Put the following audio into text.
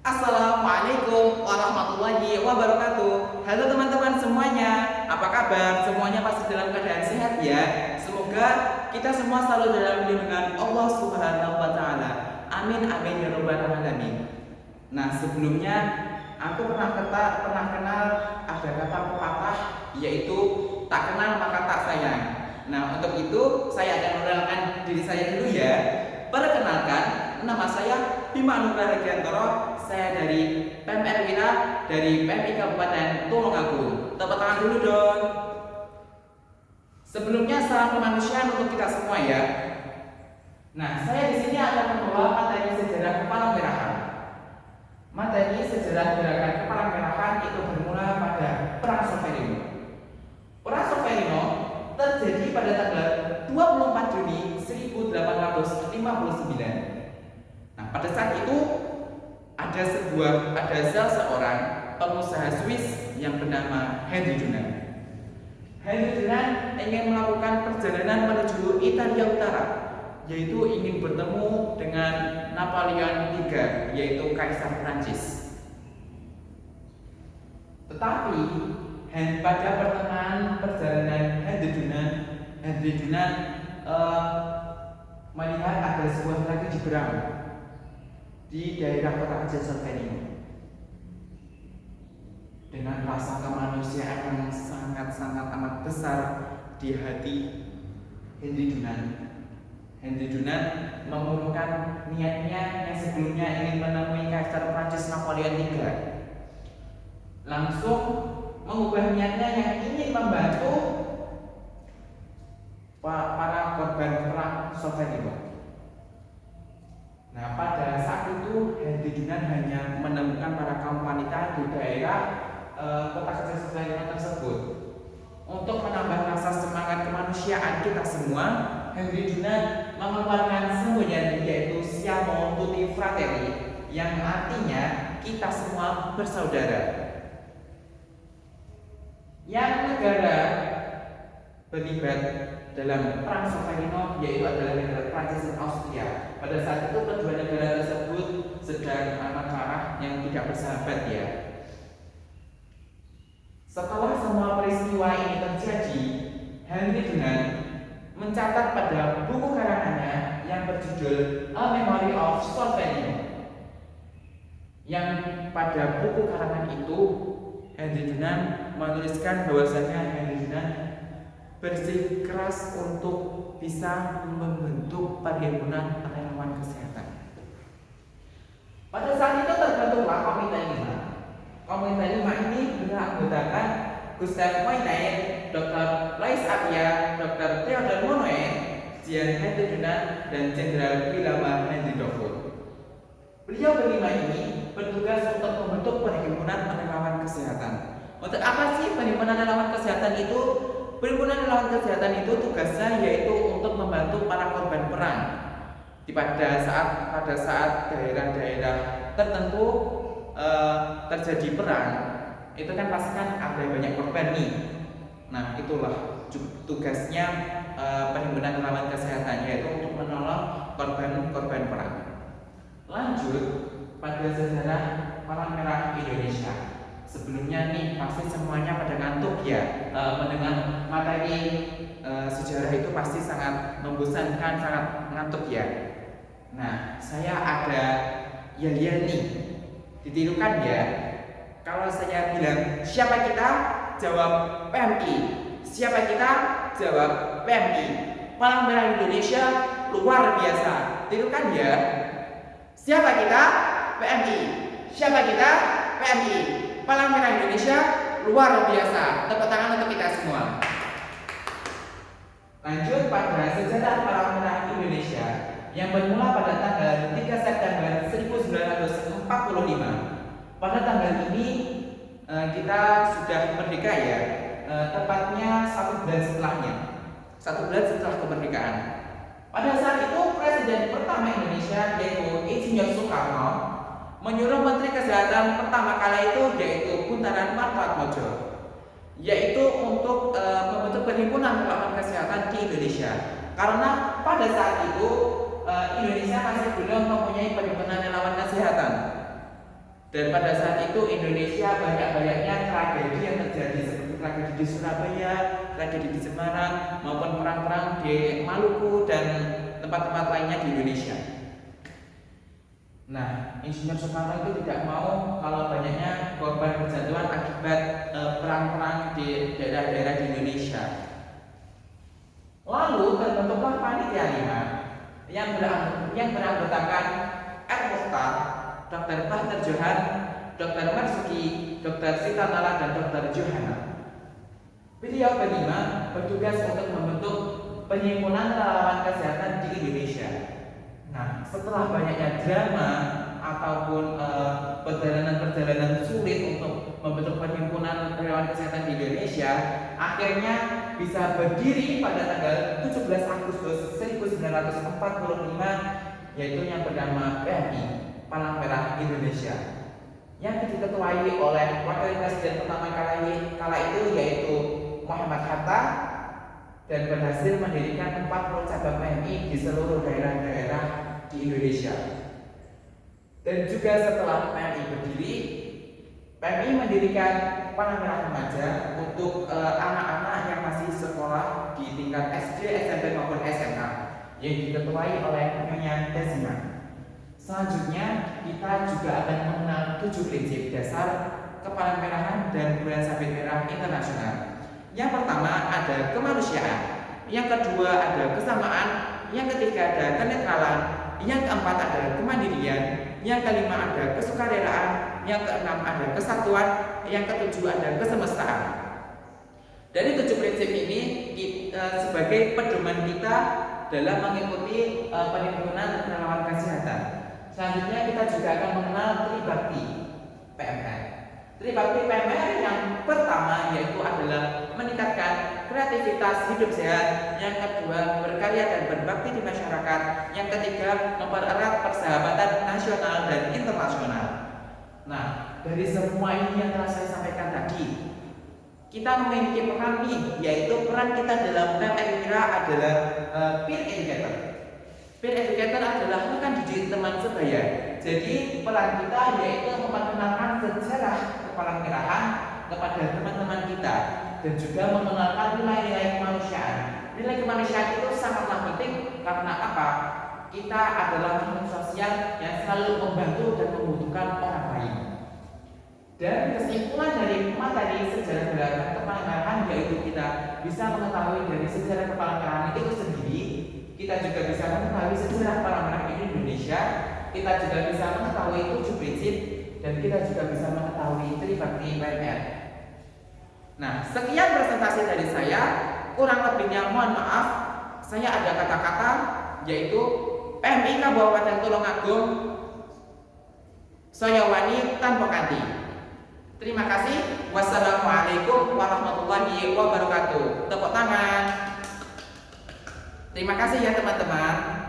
Assalamualaikum warahmatullahi wabarakatuh. Halo teman-teman semuanya, apa kabar? Semuanya pasti dalam keadaan sehat ya. Semoga kita semua selalu dalam lindungan Allah Subhanahu wa taala. Amin amin ya rabbal alamin. Nah, sebelumnya aku pernah kenal ada kata pepatah, yaitu tak kenal maka tak sayang. Nah, untuk itu saya akan mengenalkan diri saya dulu ya. Perkenalkan, nama saya Bima Anugrah Regiantoro. Saya dari PMR Wira, dari PMI Kabupaten Tulungagung. Tepuk tangan dulu dong. Sebelumnya salam kemanusiaan untuk kita semua ya. Nah, saya di sini akan membawa materi sejarah Kepalang-Merahan. Materi sejarah gerakan Kepalang-Merahan itu bermula pada Perang Solferino. Perang Solferino terjadi pada tanggal 24 Juni 1859. Nah, pada saat itu ada seorang pengusaha Swiss yang bernama Henry Dunant. Henry Dunant ingin melakukan perjalanan menuju Italia Utara, yaitu ingin bertemu dengan Napoleon III, yaitu Kaisar Prancis. Tetapi pada pertengahan perjalanan Henry Dunant melihat ada sebuah tragedi perang di daerah kota kecil Solferino. Dengan rasa kemanusiaan yang sangat amat besar di hati Henry Dunant mengurungkan niatnya yang sebelumnya ingin menemui Kaisar Prancis Napoleon III. Langsung mengubah niatnya yang ingin membantu para korban perang Solferino. Nah, pada saat itu Henry Dunant hanya menemukan para kaum wanita di daerah kota kecil Solferino tersebut. Untuk menambah rasa semangat kemanusiaan kita semua, Henry Dunant mengeluarkan semboyan, yaitu Siamo Tutti Fratelli, yang artinya kita semua bersaudara. Yang negara terlibat dalam perang Solferino yaitu adalah negara Prancis dan Austria. Pada saat itu kedua negara tersebut sedang amat marah yang tidak bersahabat ya. Setelah semua peristiwa ini terjadi, Henry Dunant mencatat pada buku karangannya yang berjudul A Memory of Solferino. Yang pada buku karangan itu Henry Dunant menuliskan bahwasanya Henry Dunant bersikeras untuk bisa membentuk perhimpunan relawan kesehatan. Pada saat itu terbentuklah Komite 5. Komite 5 ini beranggotakan Gustave Moynier, Dr. Lois Appia, Dr. Theodore Monod, Jean Henry Dunant, dan Jenderal Willem Henry Davout. Beliau berlima ini bertugas untuk membentuk perhimpunan relawan kesehatan. Untuk apa sih perhimpunan relawan kesehatan itu? Perhimpunan relawan kesehatan itu tugasnya yaitu untuk membantu para korban perang. Pada saat daerah-daerah tertentu terjadi perang, itu kan pasti kan ada banyak korban nih. Nah, itulah tugasnya perhimpunan relawan kesehatan, yaitu untuk menolong korban perang. Lanjut pada sejarah Palang Merah Indonesia. Sebelumnya nih pasti semuanya pada ngantuk ya, mendengar materi sejarah itu pasti sangat membosankan, sangat ngantuk ya. Nah, saya ada yel-yel nih, ditirukan ya. Kalau saya bilang siapa kita, jawab PMI. Siapa kita, jawab PMI. Palang Merah Indonesia luar biasa, tirukan ya. Siapa kita, PMI. Siapa kita, PMI. Palang Merah Indonesia luar biasa. Tepuk tangan untuk kita semua. Lanjut pada sejarah Palang Merah Indonesia yang bermula pada tanggal 3 September 1945. Pada tanggal ini kita sudah merdeka ya. Tepatnya 1 bulan setelahnya. 1 bulan setelah kemerdekaan. Pada saat itu Presiden pertama Indonesia yaitu Insinyur Soekarno menyuruh Menteri Kesehatan pertama kali itu yaitu Buntaran Martoatmojo, yaitu untuk membentuk perhimpunan relawan kesehatan di Indonesia. Karena pada saat itu Indonesia masih belum mempunyai perhimpunan relawan kesehatan. Dan pada saat itu Indonesia banyak-banyaknya tragedi yang terjadi seperti tragedi di Surabaya, tragedi di Semarang, maupun perang-perang di Maluku dan tempat-tempat lainnya di Indonesia. Nah, Insinyur Soekarno itu tidak mau kalau banyaknya korban berjatuhan akibat perang-perang di daerah-daerah di Indonesia. Lalu terbentuklah Panitia 5 yang beranggotakan R. Mokhtar, Dr. Bahtar Johan, Dr. Marzuki, Dr. Sita Nala, dan Dr. Johana. Beliau berlima bertugas untuk membentuk Perhimpunan Relawan Kesehatan di Indonesia. Nah, setelah banyaknya drama ataupun perjalanan-perjalanan sulit untuk membentuk Perhimpunan Relawan Kesehatan di Indonesia, akhirnya bisa berdiri pada tanggal 17 Agustus 1945, yaitu yang bernama PMI, Palang Merah Indonesia, yang diketuai oleh Wakil Presiden pertama kala itu yaitu Muhammad Hatta, dan berhasil mendirikan 40 cabang PMI di seluruh daerah-daerah di Indonesia. Dan juga setelah PMI berdiri, PMI mendirikan Palang Merah Remaja untuk anak-anak yang masih sekolah di tingkat SD, SMP maupun SMA, yang diketuai oleh Nyonya Desina. Selanjutnya kita juga akan mengenal 7 prinsip dasar Kepalang Merahan dan Bulan Sabit Merah Internasional. Yang pertama ada kemanusiaan, yang kedua ada kesamaan, yang ketiga ada kenetralan, yang keempat ada kemandirian, yang kelima ada kesukareraan, yang keenam ada kesatuan, yang ketujuh ada kesemestaan. Dari 7 prinsip ini sebagai pedoman kita dalam mengikuti Perhimpunan Relawan Kesehatan. Selanjutnya kita juga akan mengenal Tribakti PMR. Tribakti PMR yang pertama yaitu adalah meningkatkan kreativitas hidup sehat, yang kedua berkarya dan berbakti di masyarakat, yang ketiga mempererat persahabatan nasional dan internasional. Nah, dari semua ini yang telah saya sampaikan tadi, kita memiliki peran nih, yaitu peran kita dalam PMR adalah peer educator. Peer educator adalah rekan didik teman sebaya. Jadi peran kita yaitu memperkenalkan sejarah Kepalang Merahan kepada teman-teman kita, dan juga mengenalkan nilai-nilai kemanusiaan. Nilai kemanusiaan itu sangatlah penting karena apa? Kita adalah makhluk sosial yang selalu membantu dan membutuhkan orang lain. Dan kesimpulan dari materi sejarah gerakan Kepalang Merahan yaitu kita bisa mengetahui dari sejarah Kepalang Merahan itu sendiri. Kita juga bisa mengetahui sejarah Palang Merah di Indonesia. Kita juga bisa mengetahui 7 prinsip, dan kita juga bisa mengetahui Tribakti PMR. Nah, sekian presentasi dari saya. Kurang lebihnya mohon maaf. Saya ada kata-kata yaitu PMI Kabupaten Tulungagung saya wani tanpa ganti. Terima kasih. Wassalamualaikum warahmatullahi wabarakatuh. Tepuk tangan. Terima kasih ya teman-teman.